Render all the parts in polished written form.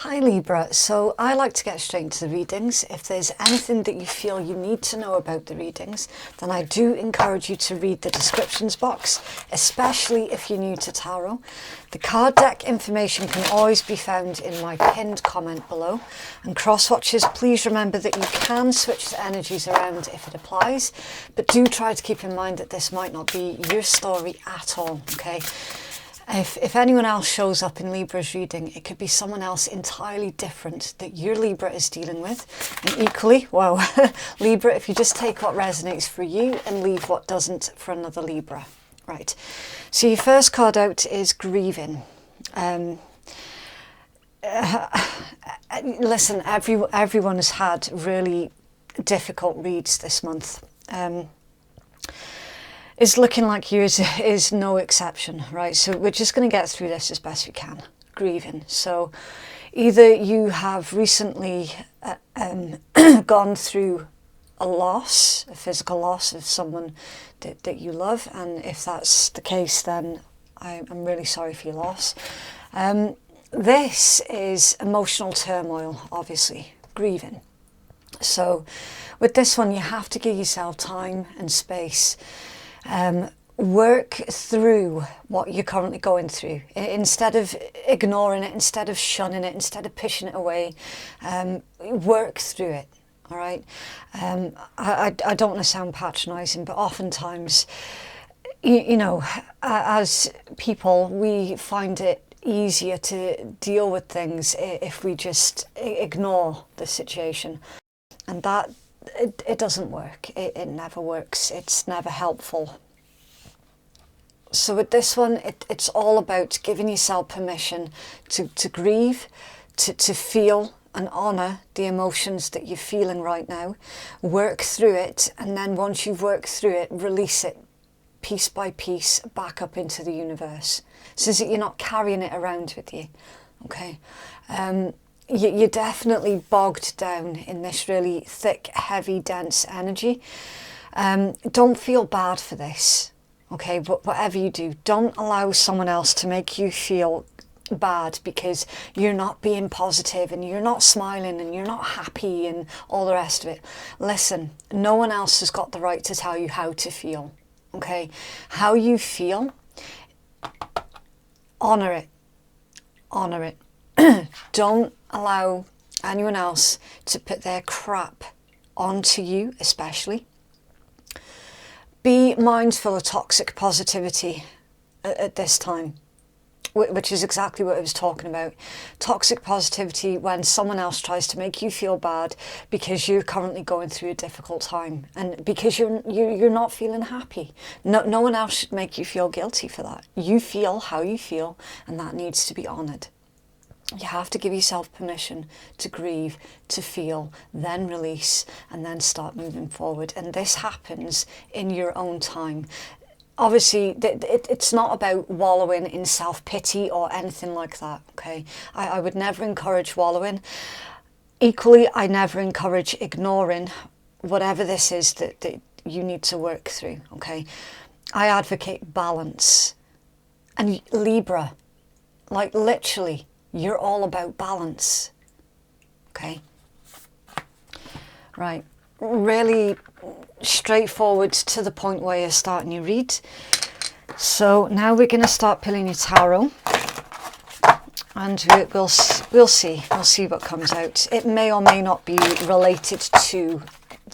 Hi Libra, so I like to get straight into the readings. If there's anything that you feel you need to know about the readings, then I do encourage you to read the descriptions box, especially if you're new to tarot. The card deck information can always be found in my pinned comment below. And cross-watchers, please remember that you can switch the energies around if it applies, but do try to keep in mind that this might not be your story at all, okay? If anyone else shows up in Libra's reading, it could be someone else entirely different that your Libra is dealing with. And equally, wow, Libra, if you just take what resonates for you and leave what doesn't for another Libra. Right, so your first card out is grieving. Listen, everyone has had really difficult reads this month. It's looking like yours is no exception, right? So we're just going to get through this as best we can. Grieving. So either you have recently gone through a loss, a physical loss of someone that you love, and if that's the case, then I'm really sorry for your loss. This is emotional turmoil, obviously, grieving. So with this one, you have to give yourself time and space. Work through what you're currently going through. Instead of ignoring it, instead of shunning it, instead of pushing it away, work through it, all right? I don't want to sound patronising, but oftentimes, you know, as people, we find it easier to deal with things if we just ignore the situation. And that it doesn't work. It never works. It's never helpful. So with this one, it's all about giving yourself permission to grieve, to feel and honour the emotions that you're feeling right now. Work through it, and then once you've worked through it, release it piece by piece back up into the universe, so that you're not carrying it around with you. Okay. You're definitely bogged down in this really thick, heavy, dense energy. Don't feel bad for this, okay? But whatever you do, don't allow someone else to make you feel bad because you're not being positive and you're not smiling and you're not happy and all the rest of it. Listen, no one else has got the right to tell you how to feel, okay? How you feel, honour it. Honour it. Don't allow anyone else to put their crap onto you, especially. Be mindful of toxic positivity at this time, which is exactly what I was talking about. Toxic positivity when someone else tries to make you feel bad because you're currently going through a difficult time and because you're not feeling happy. No one else should make you feel guilty for that. You feel how you feel, and that needs to be honoured. You have to give yourself permission to grieve, to feel, then release, and then start moving forward. And this happens in your own time. Obviously, it's not about wallowing in self-pity or anything like that, okay? I would never encourage wallowing. Equally, I never encourage ignoring whatever this is that you need to work through, okay? I advocate balance. And Libra, like literally, you're all about balance, okay? Right, really straightforward to the point where you're starting your read. So now we're going to start pulling your tarot, and we'll see what comes out. It may or may not be related to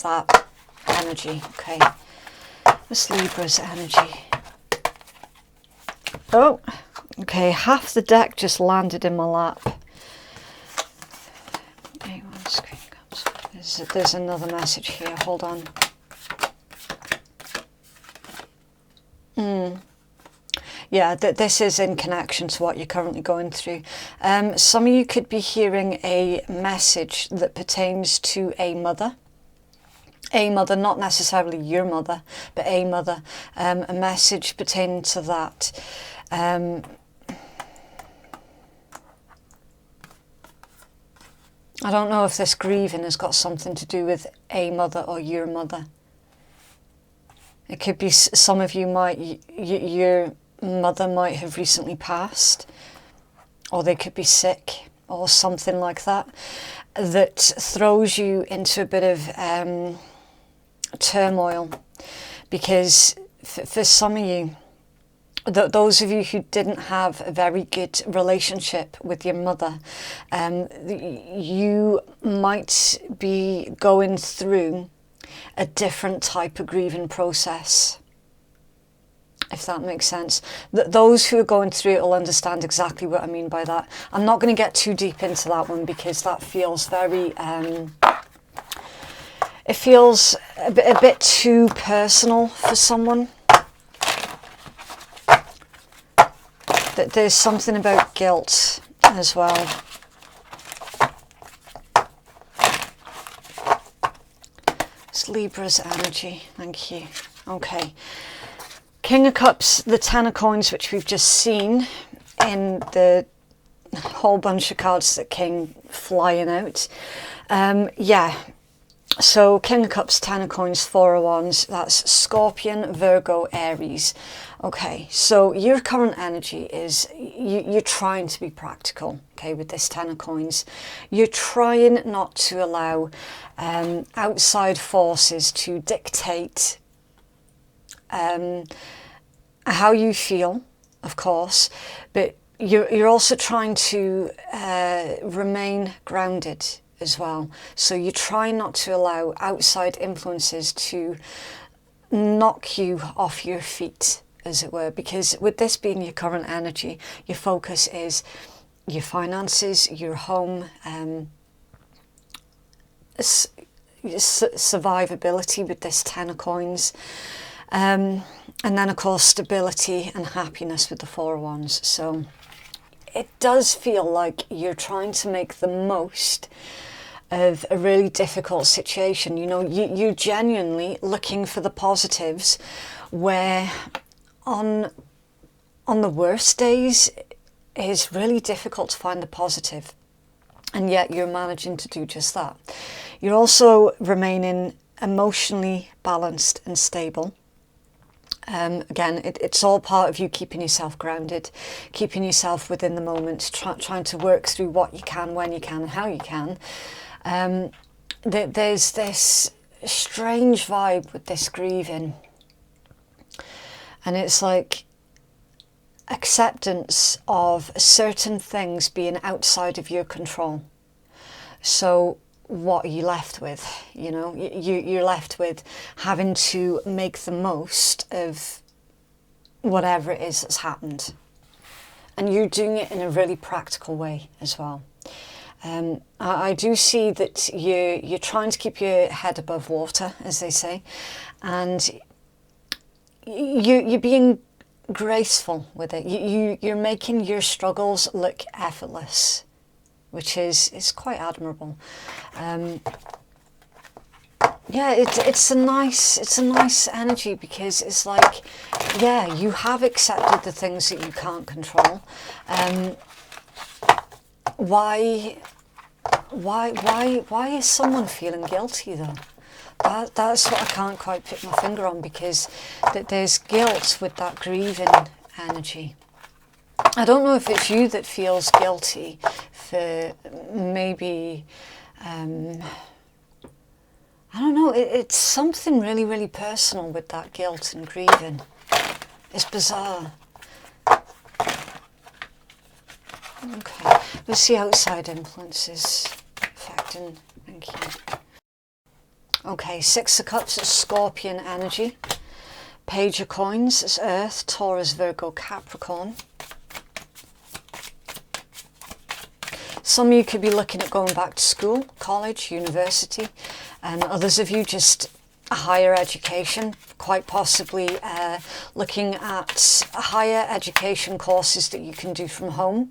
that energy, okay? This Libra's energy. Oh. Okay, half the deck just landed in my lap. There's another message here, hold on. Yeah, this is in connection to what you're currently going through. Some of you could be hearing a message that pertains to a mother. A mother, not necessarily your mother, but a mother. A message pertaining to that. I don't know if this grieving has got something to do with a mother or your mother. It could be some of you your mother might have recently passed, or they could be sick. or something like that, that throws you into a bit of turmoil. Because for some of you, those of you who didn't have a very good relationship with your mother, you might be going through a different type of grieving process, if that makes sense. Those who are going through it will understand exactly what I mean by that. I'm not going to get too deep into that one because that feels very... it feels a bit too personal for someone. There's something about guilt as well. It's Libra's energy. Thank you. Okay. King of Cups, the Ten of Coins, which we've just seen in the whole bunch of cards that came flying out. Yeah. So King of Cups, Ten of Coins, Four of Wands. That's Scorpion, Virgo, Aries. Okay, so your current energy is you're trying to be practical, okay, with this Ten of Coins. You're trying not to allow outside forces to dictate how you feel, of course, but you're also trying to remain grounded as well. So you try not to allow outside influences to knock you off your feet, as it were, because with this being your current energy, your focus is your finances, your home, survivability with this Ten of Coins, and then of course stability and happiness with the Four of Wands. So it does feel like you're trying to make the most of a really difficult situation. You know, you're genuinely looking for the positives, where on the worst days it's really difficult to find the positive, and yet you're managing to do just that. You're also remaining emotionally balanced and stable. Again, it's all part of you keeping yourself grounded, keeping yourself within the moment, trying to work through what you can, when you can, and how you can. There's this strange vibe with this grieving, and it's like acceptance of certain things being outside of your control. So what are you left with? You know, you're left with having to make the most of whatever it is that's happened, and you're doing it in a really practical way as well. I do see that you're trying to keep your head above water, as they say, and you're being graceful with it. You're making your struggles look effortless, which is quite admirable. Yeah, it's a nice energy, because it's like, yeah, you have accepted the things that you can't control. Why is someone feeling guilty though? That's what I can't quite put my finger on, because there's guilt with that grieving energy. I don't know if it's you that feels guilty for maybe, I don't know, it's something really, really personal with that guilt and grieving. It's bizarre. Okay, let's see outside influences affecting. Thank you. Okay, Six of Cups is Scorpion energy. Page of Coins is Earth, Taurus, Virgo, Capricorn. Some of you could be looking at going back to school, college, university, and others of you just higher education, quite possibly looking at higher education courses that you can do from home,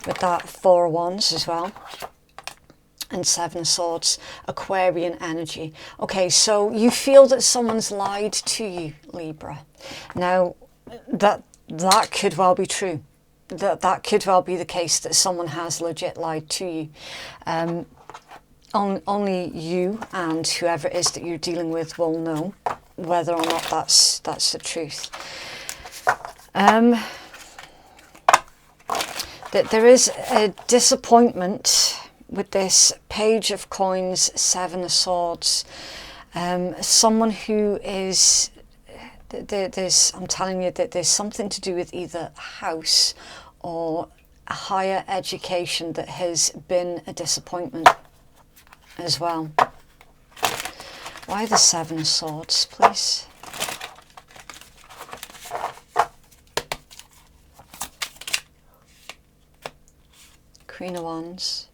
with that Four of Wands as well. And Seven of Swords, Aquarian energy. Okay, so you feel that someone's lied to you, Libra. Now, that could well be true. That could well be the case, that someone has legit lied to you. Only you and whoever it is that you're dealing with will know whether or not that's the truth. that there is a disappointment with this Page of Coins, Seven of Swords. Someone who is, I'm telling you that there's something to do with either a house or a higher education that has been a disappointment as well. Why the Seven of Swords, please? Queen of Wands,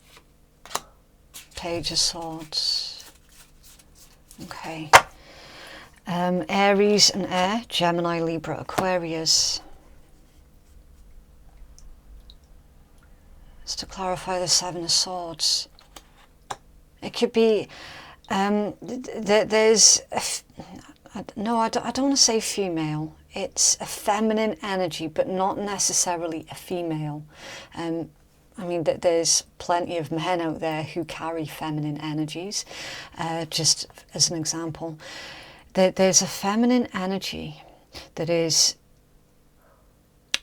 Page of Swords. Okay. Aries and Air, Gemini, Libra, Aquarius. Just to clarify the Seven of Swords. It could be, there's, no, I don't want to say female. It's a feminine energy, but not necessarily a female. I mean, there's plenty of men out there who carry feminine energies, just as an example. There's a feminine energy that is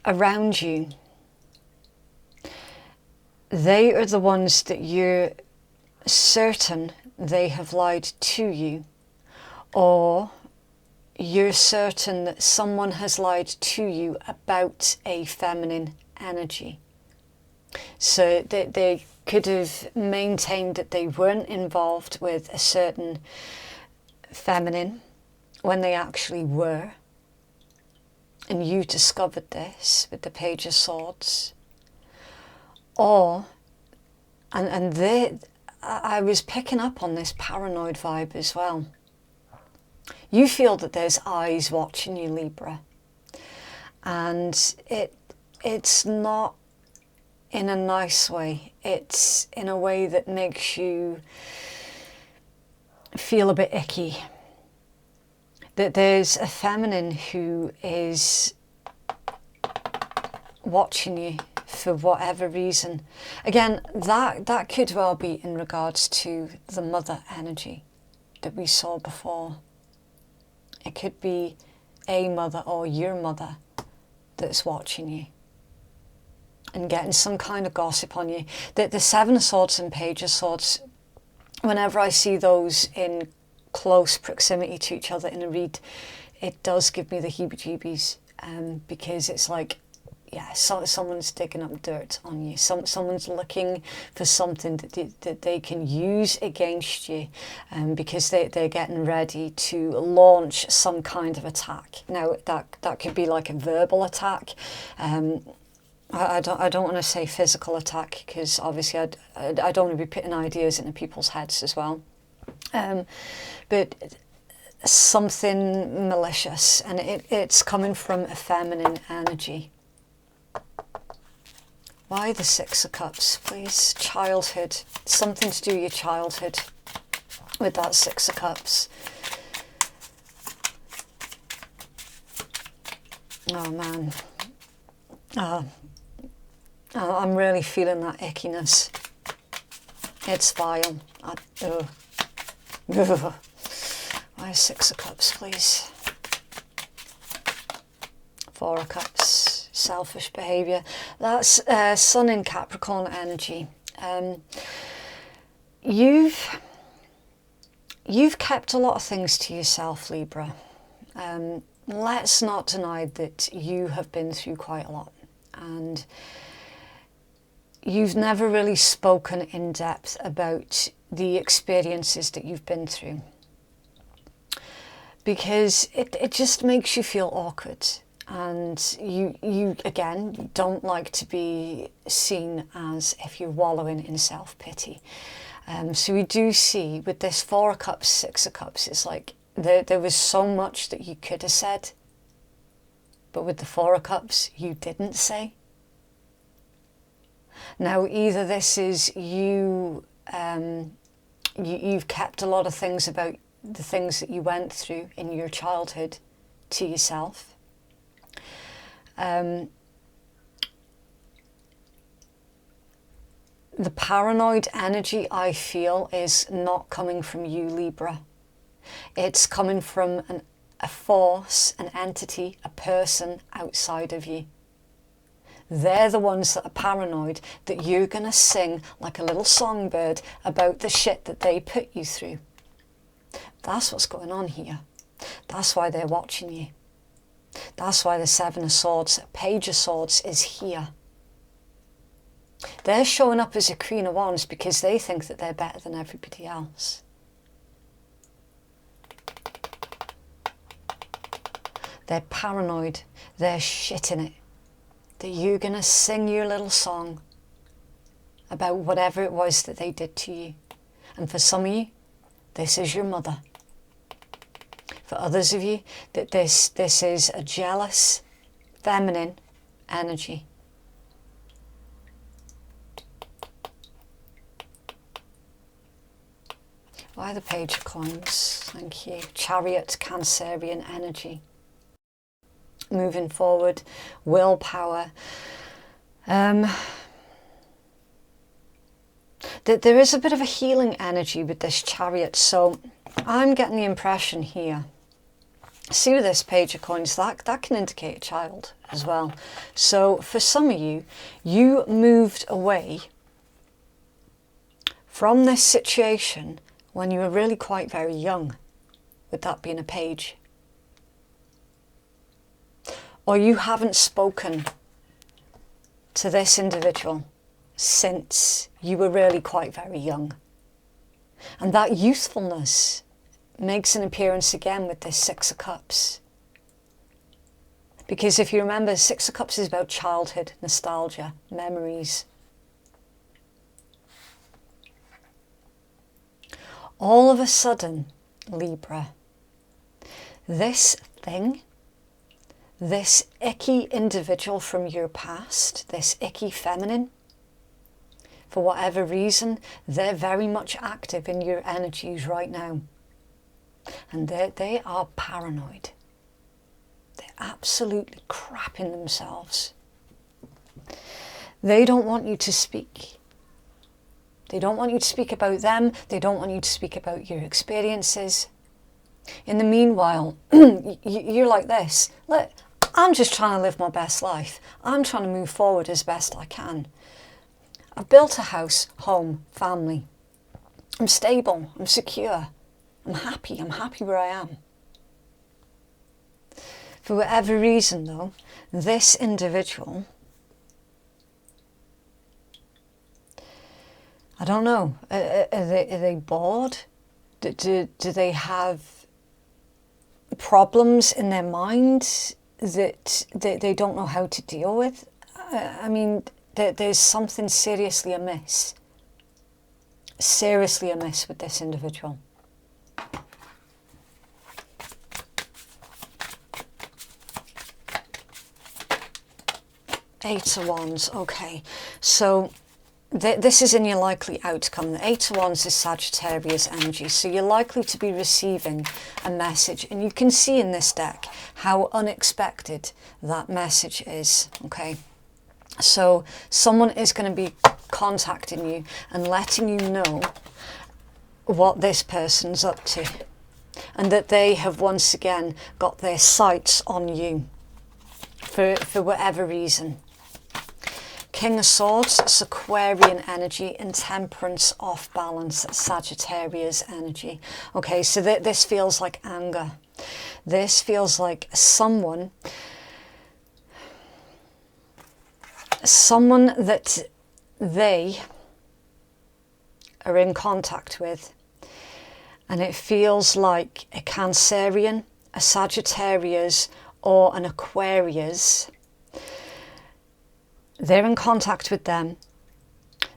around you. They are the ones that you're certain they have lied to you, or you're certain that someone has lied to you about a feminine energy. So they could have maintained that they weren't involved with a certain feminine when they actually were. And you discovered this with the Page of Swords. Or, I was picking up on this paranoid vibe as well. You feel that there's eyes watching you, Libra. And it's not in a nice way. It's in a way that makes you feel a bit icky. That there's a feminine who is watching you for whatever reason. Again, that could well be in regards to the mother energy that we saw before. It could be a mother or your mother that's watching you and getting some kind of gossip on you. The Seven of Swords and Page of Swords, whenever I see those in close proximity to each other in a read, it does give me the heebie-jeebies, because it's like, yeah, someone's digging up dirt on you. Someone's looking for something that they can use against you, because they're getting ready to launch some kind of attack. Now, that could be like a verbal attack. I don't want to say physical attack, because obviously I don't want to be putting ideas into people's heads as well. But something malicious, and it's coming from a feminine energy. Why the Six of Cups, please? Childhood. Something to do with your childhood with that Six of Cups. Oh, man. I'm really feeling that ickiness. It's vile. Why Six of Cups, please? Four of Cups, selfish behaviour. That's Sun in Capricorn energy. You've kept a lot of things to yourself, Libra. Let's not deny that you have been through quite a lot, and you've never really spoken in depth about the experiences that you've been through, because it just makes you feel awkward, and you again don't like to be seen as if you're wallowing in self-pity. So we do see with this Four of Cups, Six of Cups, it's like there was so much that you could have said, but with the Four of Cups you didn't say. Now, either this is you've kept a lot of things about the things that you went through in your childhood to yourself. The paranoid energy, I feel, is not coming from you, Libra. It's coming from a force, an entity, a person outside of you They're the ones that are paranoid that you're going to sing like a little songbird about the shit that they put you through. That's what's going on here. That's why they're watching you. That's why the Seven of Swords, Page of Swords is here. They're showing up as a Queen of Wands because they think that they're better than everybody else. They're paranoid. They're shitting it. That you're going to sing your little song about whatever it was that they did to you. And for some of you, this is your mother. For others of you, that this is a jealous, feminine energy. Why the Page of Coins? Thank you. Chariot, Cancerian energy. Moving forward, willpower. There is a bit of a healing energy with this Chariot, so I'm getting the impression here. See with this Page of Coins, that can indicate a child as well. So for some of you, you moved away from this situation when you were really quite very young, with that being a page. Or you haven't spoken to this individual since you were really quite very young. And that youthfulness makes an appearance again with this Six of Cups. Because if you remember, Six of Cups is about childhood, nostalgia, memories. All of a sudden, Libra, this thing, this icky individual from your past, this icky feminine, for whatever reason, they're very much active in your energies right now. And they are paranoid. They're absolutely crapping themselves. They don't want you to speak. They don't want you to speak about them. They don't want you to speak about your experiences. In the meanwhile, you're like this. Look, I'm just trying to live my best life. I'm trying to move forward as best I can. I've built a house, home, family. I'm stable. I'm secure. I'm happy where I am. For whatever reason though, this individual, I don't know, are they bored? Do they have problems in their mind that they don't know how to deal with? I mean, there's something seriously amiss with this individual. Eight of Wands, okay. So this is in your likely outcome. The Eight of Wands is Sagittarius energy. So you're likely to be receiving a message. And you can see in this deck how unexpected that message is, okay. So someone is going to be contacting you and letting you know what this person's up to. And that they have once again got their sights on you for whatever reason. King of Swords, it's Aquarian energy, intemperance, off balance, Sagittarius energy. Okay, so this feels like anger. This feels like someone that they are in contact with, and it feels like a Cancerian, a Sagittarius, or an Aquarius. They're in contact with them.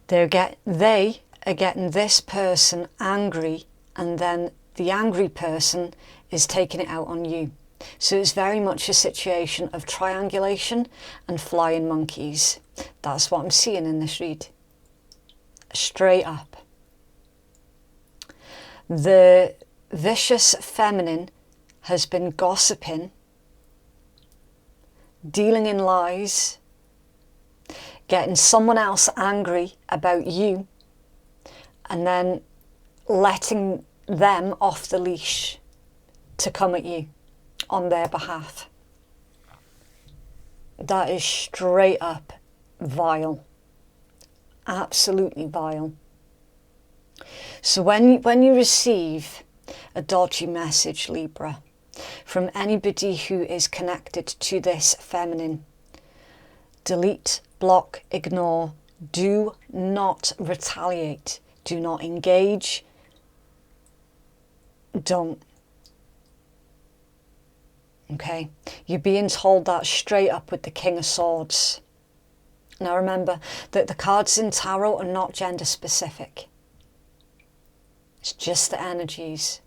They are getting this person angry, and then the angry person is taking it out on you. So it's very much a situation of triangulation and flying monkeys. That's what I'm seeing in this read. Straight up. The vicious feminine has been gossiping, dealing in lies, getting someone else angry about you, and then letting them off the leash to come at you on their behalf. That is straight up vile. Absolutely vile. So when you receive a dodgy message, Libra, from anybody who is connected to this feminine, delete, block, ignore. Do not retaliate. Do not engage. Don't. Okay? You're being told that straight up with the King of Swords. Now remember that the cards in tarot are not gender specific. It's just the energies.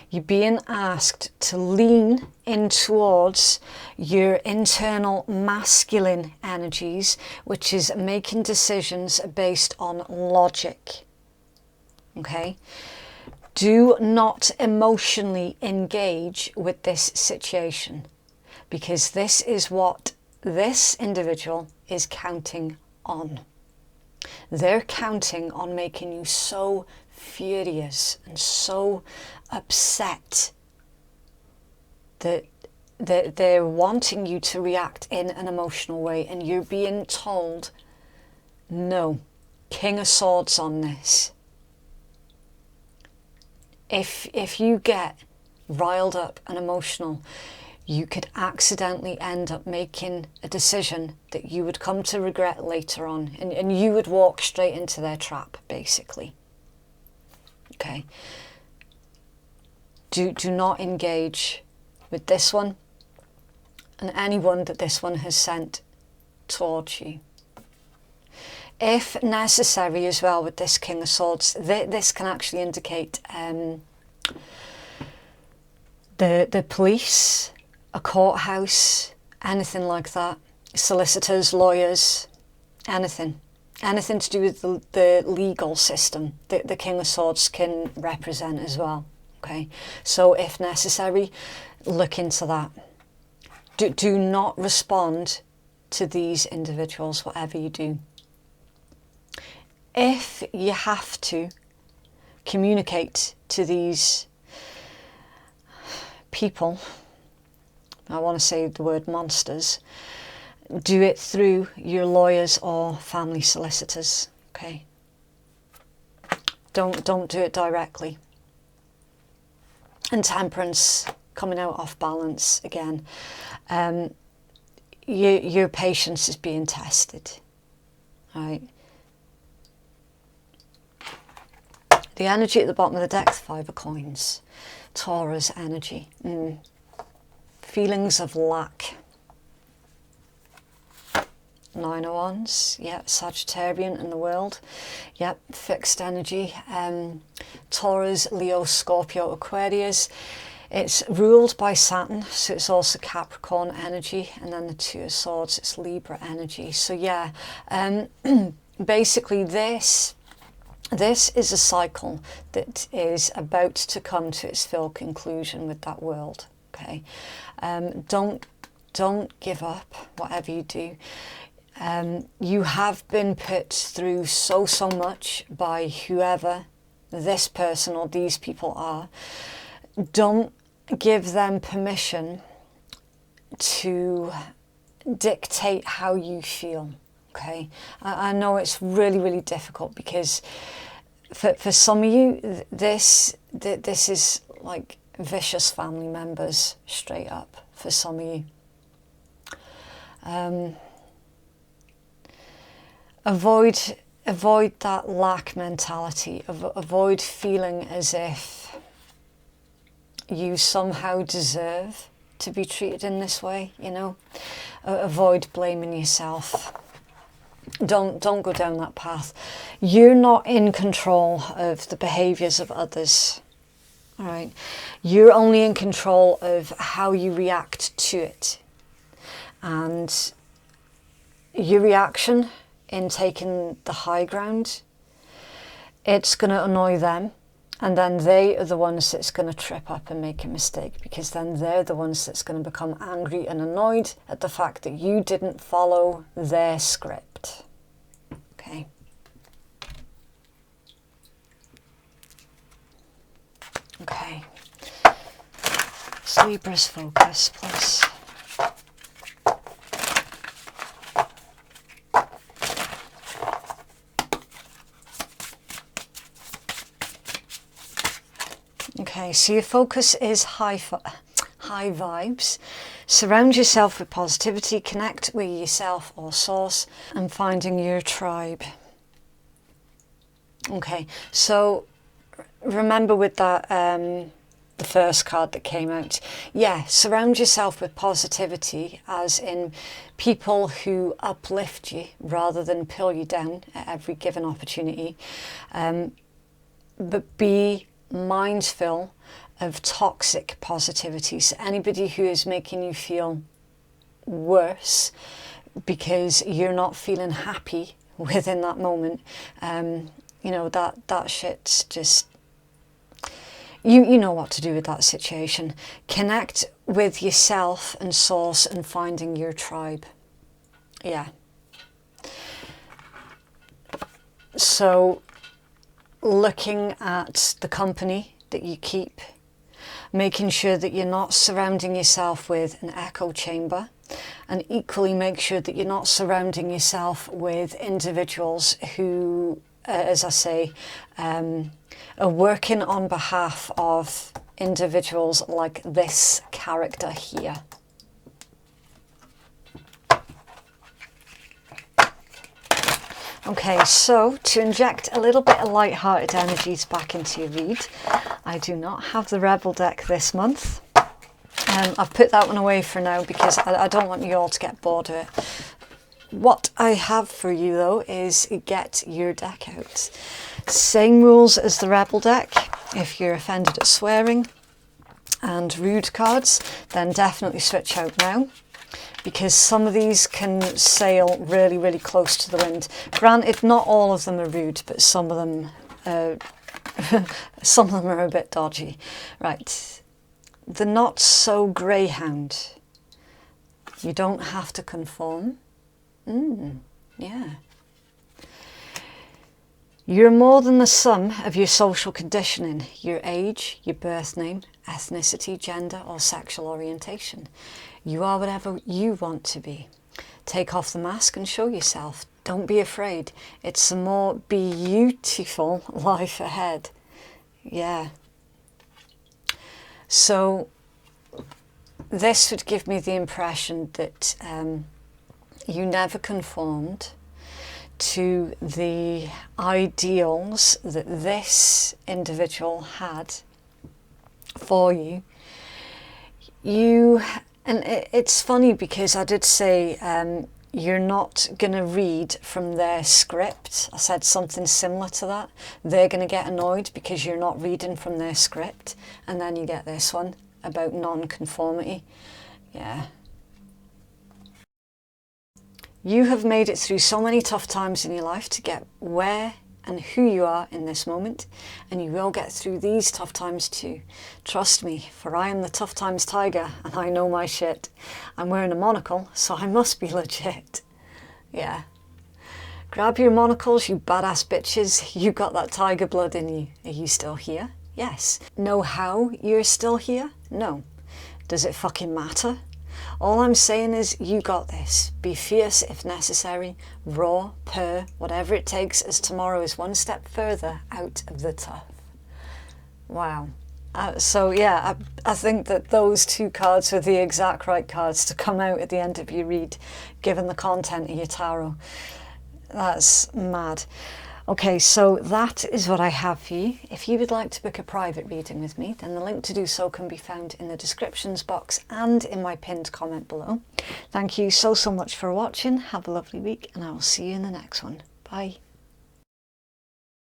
You're being asked to lean in towards your internal masculine energies, which is making decisions based on logic. Okay? Do not emotionally engage with this situation, because this is what this individual is counting on. They're counting on making you so furious and so upset that they're wanting you to react in an emotional way, and you're being told no. King of Swords on this. If you get riled up and emotional, you could accidentally end up making a decision that you would come to regret later on, and you would walk straight into their trap, basically. Okay? Do not engage with this one and anyone that this one has sent towards you. If necessary as well, with this King of Swords, this can actually indicate the police, a courthouse, anything like that, solicitors, lawyers, anything to do with the legal system, the King of Swords can represent as well. Okay, so if necessary, look into that. Do not respond to these individuals, whatever you do. If you have to communicate to these people, I want to say the word monsters, do it through your lawyers or family solicitors, okay? Don't do it directly. And Temperance, coming out off balance again. Your patience is being tested, right? The energy at the bottom of the deck, the Five of Coins. Taurus energy. Feelings of lack. Nine of Wands. Yep, Sagittarian in the world. Yep, fixed energy. Taurus, Leo, Scorpio, Aquarius. It's ruled by Saturn, so it's also Capricorn energy. And then the Two of Swords, it's Libra energy. So yeah, basically this is a cycle that is about to come to its full conclusion with that world. Okay, don't give up, whatever you do. You have been put through so much by whoever this person or these people are. Don't give them permission to dictate how you feel. Okay, I know it's really difficult, because for some of you this is like vicious family members, straight up, for some of you. Avoid that lack mentality. Avoid feeling as if you somehow deserve to be treated in this way, you know. Avoid blaming yourself. Don't go down that path. You're not in control of the behaviours of others. All right, you're only in control of how you react to it, and your reaction in taking the high ground, it's going to annoy them, and then they are the ones that's going to trip up and make a mistake, because then they're the ones that's going to become angry and annoyed at the fact that you didn't follow their script. Okay. Okay. It's Libra's focus, please. Okay, so your focus is high vibes. Surround yourself with positivity, connect with yourself or source, and finding your tribe. Okay, so remember with that, the first card that came out, yeah, surround yourself with positivity, as in people who uplift you rather than pull you down at every given opportunity. But be mindful of toxic positivity. So anybody who is making you feel worse because you're not feeling happy within that moment, you know, that shit's just, you know what to do with that situation. Connect with yourself and source and finding your tribe. Yeah. So looking at the company that you keep, making sure that you're not surrounding yourself with an echo chamber, and equally make sure that you're not surrounding yourself with individuals who, as I say, are working on behalf of individuals like this character here. Okay, so to inject a little bit of light-hearted energies back into your read, I do not have the Rebel deck this month. I've put that one away for now because I don't want you all to get bored of it. What I have for you though is get your deck out. Same rules as the Rebel deck. If you're offended at swearing and rude cards, then definitely switch out now, because some of these can sail really, really close to the wind. Granted, not all of them are rude, but some of them are a bit dodgy. Right, the not so greyhound. You don't have to conform. Yeah. You're more than the sum of your social conditioning, your age, your birth name, ethnicity, gender, or sexual orientation. You are whatever you want to be. Take off the mask and show yourself. Don't be afraid. It's a more beautiful life ahead. Yeah. So this would give me the impression that you never conformed to the ideals that this individual had for you. And it's funny because I did say you're not going to read from their script. I said something similar to that. They're going to get annoyed because you're not reading from their script. And then you get this one about non-conformity. Yeah. You have made it through so many tough times in your life to get where and who you are in this moment, and you will get through these tough times too. Trust me, for I am the tough times tiger and I know my shit. I'm wearing a monocle, so I must be legit. Yeah. Grab your monocles, you badass bitches. You got that tiger blood in you. Are you still here? Yes. Know how you're still here? No. Does it fucking matter? All I'm saying is you got this. Be fierce if necessary, raw, purr, whatever it takes, as tomorrow is one step further out of the tough. Wow. So yeah, I think that those two cards are the exact right cards to come out at the end of your read, given the content of your tarot. That's mad. Okay, so that is what I have for you. If you would like to book a private reading with me, then the link to do so can be found in the descriptions box and in my pinned comment below. Thank you so much for watching. Have a lovely week, and I will see you in the next one. Bye.